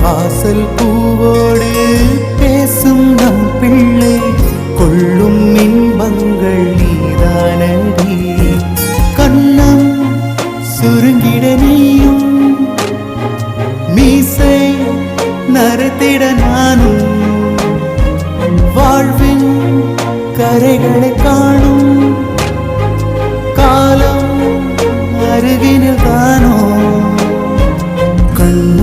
வாசல் பூவோடு பேசும் நம் பிள்ளை கொள்ளும் இன்பங்கள் நீதானடி. கண்ணம் சுருங்கிட நீயும் மீசை நரைத்திட நானும் வாழ்வின் கரைகளை காணும் காலம் அருகினில் தானோ. கண்ண